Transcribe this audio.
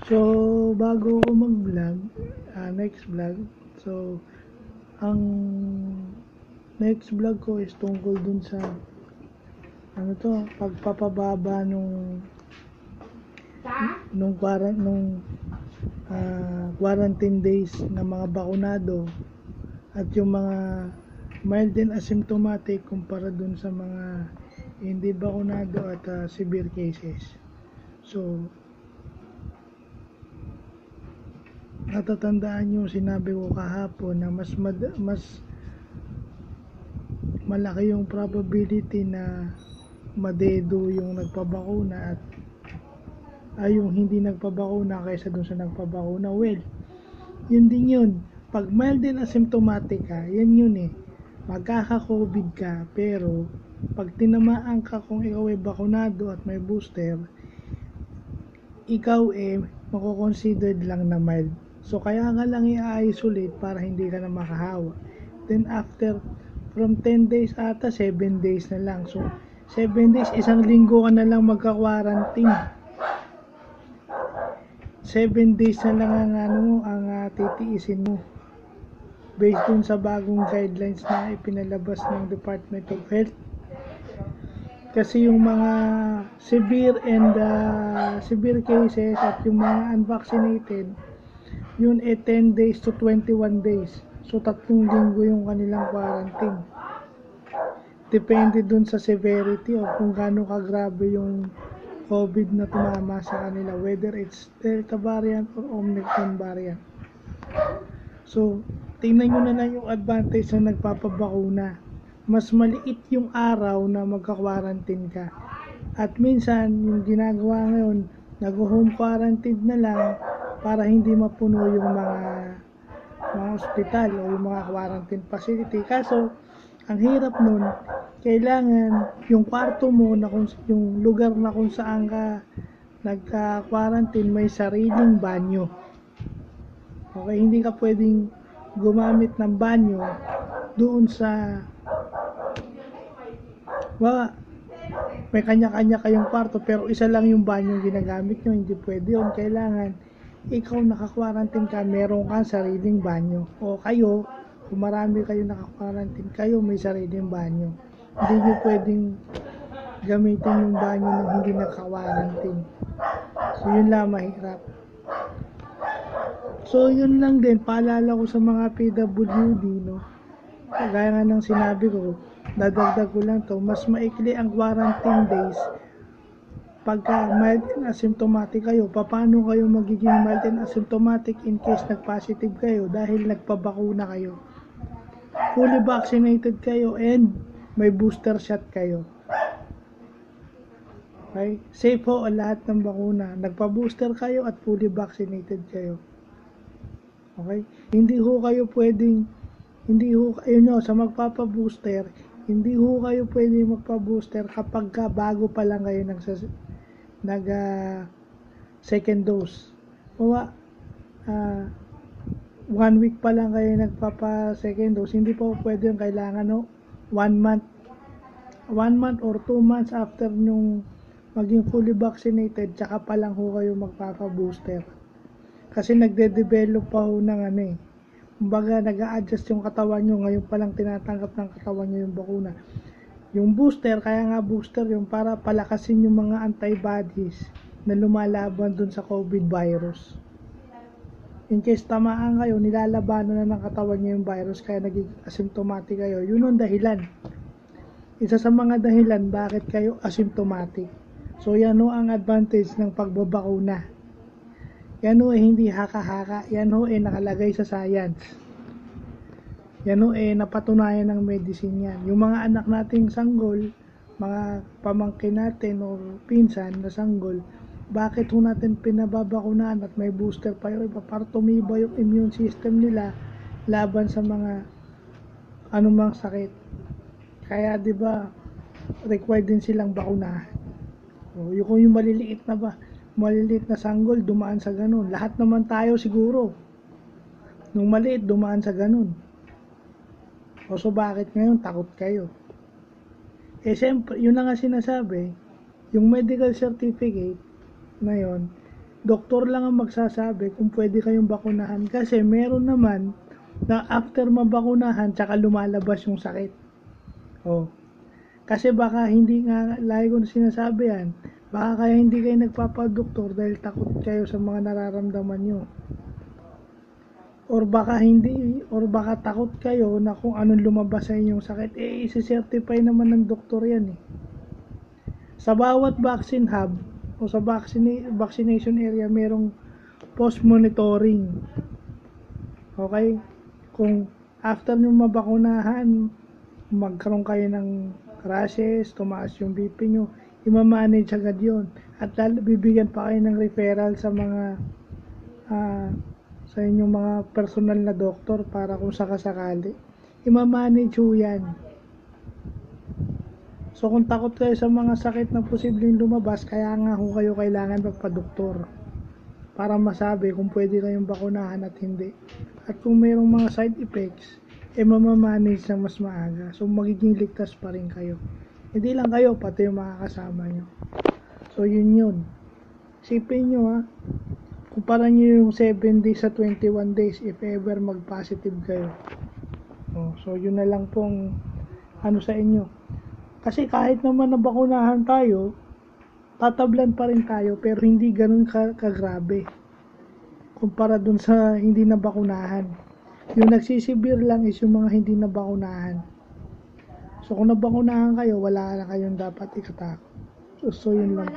So, bago ko mag-vlog, next vlog, so, ang next vlog ko is tungkol dun sa, pagpapababa nung quarantine days ng mga bakunado at yung mga mild and asymptomatic kumpara dun sa mga hindi bakunado at severe cases. So, natatandaan nyo, sinabi ko kahapon na mas malaki yung probability na madedo yung nagpabakuna at yung hindi nagpabakuna kaysa dun sa nagpabakuna. Well, yun din yun. Pag mild and asymptomatic ka, yan yun eh. Magkaka-COVID ka, pero pag tinamaan ka kung ikaw ay bakunado at may booster, ikaw mako-considered lang na mild. So, kaya nga lang i-isolate para hindi ka na makahawa. Then, after, from 10 days ata, 7 days na lang. So, 7 days, isang linggo ka na lang magka-quarantine. 7 days na lang ang titiisin mo. Based dun sa bagong guidelines na ipinalabas ng Department of Health. Kasi yung mga severe cases at yung mga unvaccinated, yun 10 days to 21 days. So 3 linggo yung kanilang quarantine. Depende dun sa severity o kung gaano kagrabe yung COVID na tumama sa kanila, whether it's Delta variant or Omicron variant. So, tingnan nyo na lang yung advantage ng nagpapabakuna. Mas maliit yung araw na magka-quarantine ka. At minsan, yung ginagawa ngayon, nag-home quarantine na lang para hindi mapuno yung mga ospital o yung mga quarantine facility. Kaso, ang hirap nun, kailangan yung kwarto mo, yung lugar na kung saan ka nagka-quarantine, may sariling banyo. Okay, hindi ka pwedeng gumamit ng banyo doon sa may kanya-kanya kayong kwarto pero isa lang yung banyo ginagamit nyo, hindi pwede yun. Kailangan ikaw naka-quarantine ka, meron kang sariling banyo, o kayo, kung marami kayo naka-quarantine, kayo may sariling banyo. Hindi nyo pwedeng gamitin yung banyo ng hindi naka-quarantine. So yun lang mahirap. So yun lang din, paalala ko sa mga PWD, no? Gaya nga ng sinabi ko, dadagdag ko lang to, mas maikli ang quarantine days pagka mild and asymptomatic kayo. Paano kayo magiging mild and asymptomatic in case nag-positive kayo dahil nagpabakuna kayo, fully vaccinated kayo, and may booster shot kayo. Okay? Safe ho ang lahat ng bakuna. Nagpa-booster kayo at fully vaccinated kayo. Okay? Hindi ho kayo sa magpapa-booster, hindi ho kayo pwedeng magpa-booster kapag bago pa lang kayo nag second dose. O 1 week pa lang kayo nagpapa second dose, hindi pa pwede yung kailangan 1 month or 2 months after nung maging fully vaccinated, tsaka pa lang ho kayo magpapa-booster. Kasi nagde-develop pa ho ng kumbaga nag-a-adjust yung katawan nyo, ngayon palang tinatanggap ng katawan nyo yung bakuna. Yung booster, kaya nga booster yung para palakasin yung mga antibodies na lumalaban dun sa COVID virus. In case tamaan kayo, nilalabanan na ng katawan nyo yung virus, kaya naging asymptomatic kayo. Yun ang dahilan. Isa sa mga dahilan bakit kayo asymptomatic. So yan ho ang advantage ng pagbabakuna. Yan ho hindi haka-haka. Yan ho nakalagay sa science. Yan ho napatunayan ng medicine yan. Yung mga anak nating sanggol, mga pamangkin natin o pinsan na sanggol, bakit ho natin pinababakunan at may booster pa yung iba para tumiba yung immune system nila laban sa mga anumang sakit. Kaya 'di ba required din silang bakuna. O yung maliliit na sanggol dumaan sa ganun. Lahat naman tayo siguro nung maliit dumaan sa ganun. O so bakit ngayon takot kayo? Siyempre, yun na nga sinasabi, yung medical certificate na yun, doktor lang ang magsasabi kung pwede kayong bakunahan. Kasi meron naman na after mabakunahan, tsaka lumalabas yung sakit. Oh. Kasi baka hindi nga, lagi ko na sinasabi yan, baka kaya hindi kayo nagpapadoktor dahil takot kayo sa mga nararamdaman nyo. Or baka takot kayo na kung anong lumabas sa inyong sakit, isi-certify naman ng doktor yan eh. Sa bawat vaccine hub, o sa vaccination area, merong post-monitoring. Okay? Kung after nyo mabakunahan, magkaroon kayo ng rashes, tumaas yung BP nyo, i-manage agad yun. At bibigyan pa kayo ng referral sa mga sa inyong mga personal na doktor para kung sakasakali. I-manage ho yan. So kung takot kayo sa mga sakit na posibleng lumabas, kaya nga ho kayo kailangan magpa-doktor para masabi kung pwede kayong bakunahan at hindi. At kung mayroong mga side effects, mamamanage na mas maaga. So magiging ligtas pa rin kayo. Hindi lang kayo, pati yung mga kasama nyo. So yun. Isipin nyo ha, kumpara nyo yung 7 days sa 21 days if ever mag-positive kayo. So yun na lang pong sa inyo. Kasi kahit naman nabakunahan tayo, tatablan pa rin tayo pero hindi ganun kagrabe kumpara dun sa hindi nabakunahan. Yung nagsisibir lang is yung mga hindi nabakunahan. So kung nabakunahan kayo, wala na kayong dapat ikatakot. So yun lang.